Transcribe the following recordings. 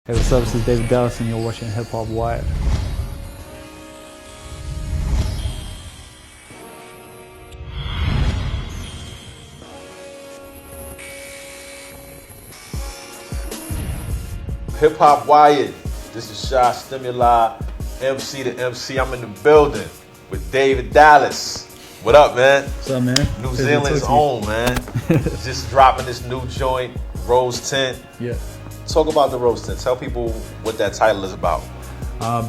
Hey, what's up? This is David Dallas and you're watching Hip Hop Wired. Hip Hop Wired. This is Shy Stimuli, MC to MC. I'm in the building with David Dallas. What up, man? What's up, man? New Zealand's own, man. Just dropping this new joint, Rose Tint. Yeah. Talk about the Rose Tint. Tell people what that title is about.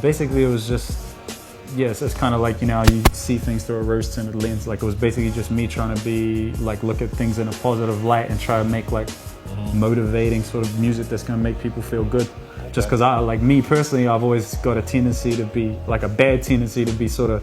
Basically, it was just, yes, it's kind of like, you know, you see things through a rose-tinted lens. Like, it was basically just me trying to be, like, look at things in a positive light and try to make, like, motivating sort of music that's going to make people feel good. Okay. Just because like me personally, I've always got a tendency to be, like a bad tendency to be sort of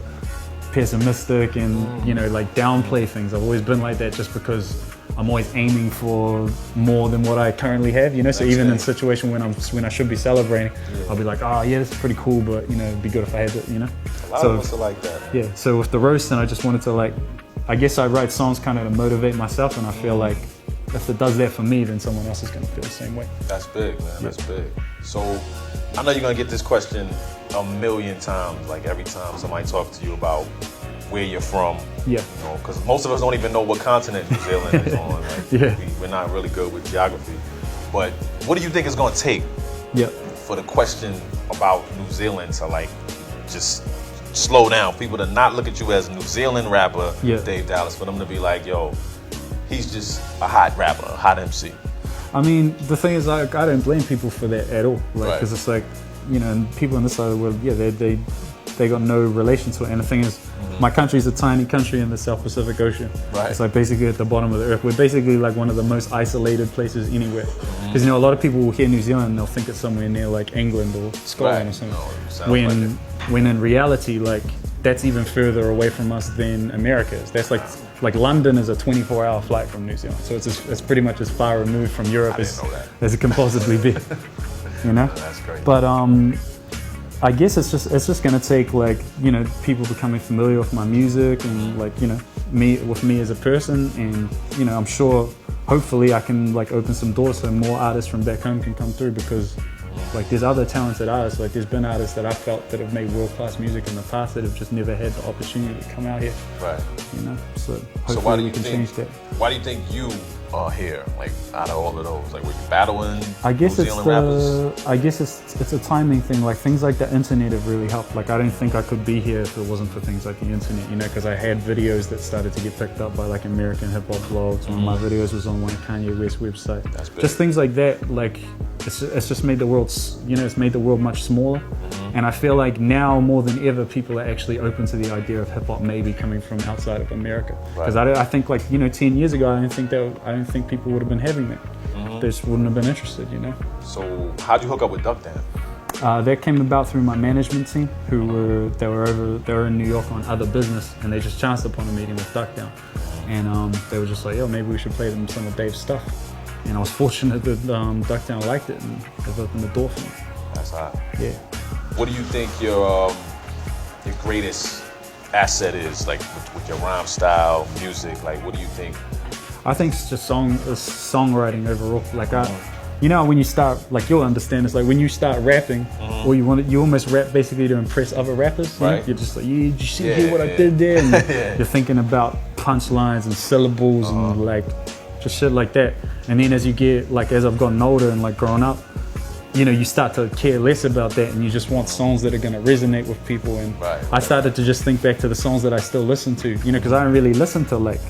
pessimistic and, you know, like downplay things. I've always been like that just because I'm always aiming for more than what I currently have, you know. So even in a situation when I should be celebrating, I'll be like, oh yeah, this is pretty cool, but you know, it'd be good if I had it, you know. A lot of us are like that. Yeah. So with the roasting, I just wanted to, like, I guess I write songs kind of to motivate myself, and I feel like if it does that for me, then someone else is going to feel the same way. That's big, man. That's big. So I know you're going to get this question a million times, like every time somebody talks to you about where you're from. Yeah. You know, because most of us don't even know what continent New Zealand is on. Like, we're not really good with geography. But what do you think it's going to take for the question about New Zealand to, like, just slow down? People to not look at you as a New Zealand rapper, Dave Dallas, for them to be like, yo, he's just a hot rapper, a hot MC. I mean, the thing is, like, I don't blame people for that at all. Like, because it's like, you know, and people on this side of the world, they got no relation to it. And the thing is, my country's a tiny country in the South Pacific Ocean. Right. It's like basically at the bottom of the earth. We're basically like one of the most isolated places anywhere. Because, you know, a lot of people will hear New Zealand and they'll think it's somewhere near like England or Scotland or something. When in reality, like, that's even further away from us than America is. That's like London is a 24-hour flight from New Zealand. So it's pretty much as far removed from Europe as it can possibly be. You know? That's great. But I guess it's just gonna take, like, you know, people becoming familiar with my music and, like, you know, me as a person, and, you know, I'm sure hopefully I can, like, open some doors so more artists from back home can come through, because, like, there's other talented artists. Like, there's been artists that I felt that have made world-class music in the past that have just never had the opportunity to come out here. Right. You know, so hopefully we can change that. Why do you think you are here? Like, out of all of those, like, were you battling New Zealand rappers? I guess it's a timing thing. Like, things like the internet have really helped. Like, I don't think I could be here if it wasn't for things like the internet, you know, because I had videos that started to get picked up by, like, American hip hop blogs. One of my videos was on one Kanye West website. That's big. Just things like that. Like, it's just made the world, you know, it's made the world much smaller. And I feel like now more than ever, people are actually open to the idea of hip hop maybe coming from outside of America. Because I think, like, you know, 10 years ago, I don't think people would have been having that. They just wouldn't have been interested, you know. So how'd you hook up with Duck Down? That came about through my management team, they were in New York on other business, and they just chanced upon a meeting with Duck Down, and they were just like, yo, maybe we should play them some of Dave's stuff. And I was fortunate that Duck Down liked it, and they've opened the door for me. That's hot. Yeah. What do you think your greatest asset is, like, with your rhyme style, music? Like, what do you think? I think it's just songwriting overall. Like, you know, when you start, like, you'll understand this. Like, when you start rapping, or you almost rap basically to impress other rappers. Right. You're just like, did you see what I did there? And you're thinking about punchlines and syllables and, like, just shit like that. And then as I've gotten older and, like, grown up, you know, you start to care less about that, and you just want songs that are going to resonate with people. And I started to just think back to the songs that I still listen to, you know, because I don't really listen to, like,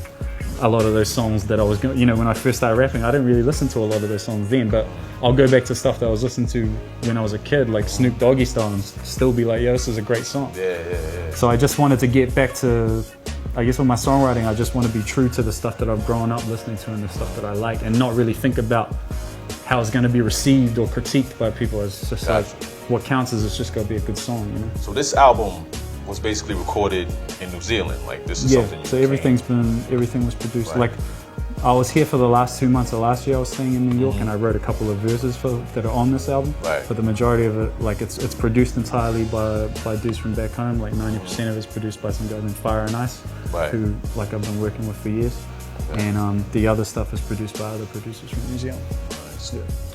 a lot of those songs that I was going, you know, when I first started rapping, I didn't really listen to a lot of those songs then, but I'll go back to stuff that I was listening to when I was a kid, like Snoop Doggy Style, and still be like, yo, this is a great song. Yeah. So I just wanted to get back to, I guess with my songwriting, I just want to be true to the stuff that I've grown up listening to and the stuff that I like, and not really think about how it's going to be received or critiqued by people. It's just like, what counts is it's just going to be a good song, you know? So this album was basically recorded in New Zealand. Like, this is something you everything was produced. Like, I was here for the last 2 months of last year. I was staying in New York, and I wrote a couple of verses that are on this album. But the majority of it, like, it's produced entirely by dudes from back home. Like, 90% of it's produced by some guys named Fire and Ice, who, like, I've been working with for years. And the other stuff is produced by other producers from New Zealand.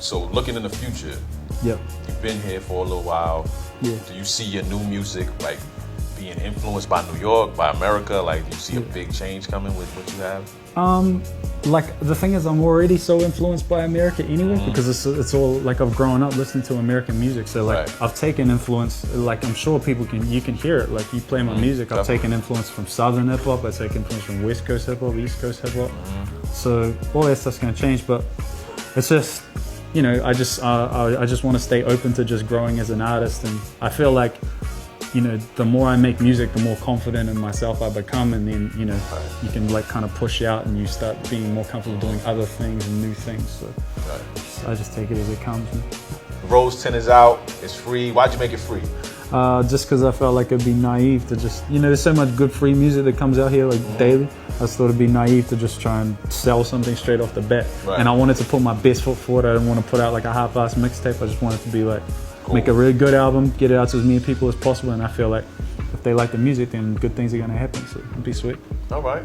So looking in the future, Yep. You've been here for a little while. Yeah. Do you see your new music like being influenced by New York, by America? Like, do you see a big change coming with what you have? Like the thing is, I'm already so influenced by America anyway, because it's all like I've grown up listening to American music. So like I've taken influence. Like I'm sure you can hear it. Like you play my music, I've taken influence from Southern hip hop. I take influence from West Coast hip hop, East Coast hip hop. So all that stuff's gonna change, but it's just, you know, I just want to stay open to just growing as an artist, and I feel like, you know, the more I make music, the more confident in myself I become, and then, you know, you can like kind of push out and you start being more comfortable doing other things and new things. So I just take it as it comes. Rose 10 is out. It's free. Why'd you make it free? Just because I felt like it'd be naive to just, you know, there's so much good free music that comes out here like daily. I just thought it'd be naive to just try and sell something straight off the bat. And I wanted to put my best foot forward. I didn't want to put out like a half-assed mixtape. I just wanted to be like, make a really good album, get it out to as many people as possible, and I feel like if they like the music, then good things are gonna happen. So it'd be sweet. All right.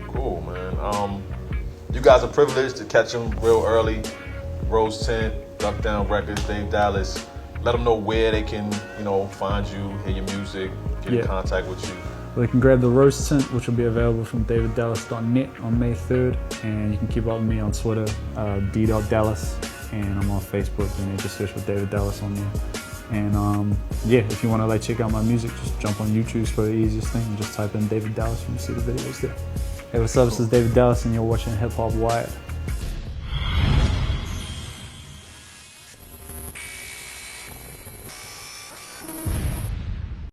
Cool, man. You guys are privileged to catch them real early. Rose 10, Duck Down Records, Dave Dallas. Let them know where they can, you know, find you, hear your music, get in contact with you. Well, you can grab the Rose Tint, which will be available from daviddallas.net on May 3rd, and you can keep up with me on Twitter, d.dallas. And I'm on Facebook, and just search for David Dallas on there. And yeah, if you want to like check out my music, just jump on YouTube for the easiest thing, and just type in David Dallas and you see the videos there. Hey, what's up? This is David Dallas, and you're watching Hip Hop Wired.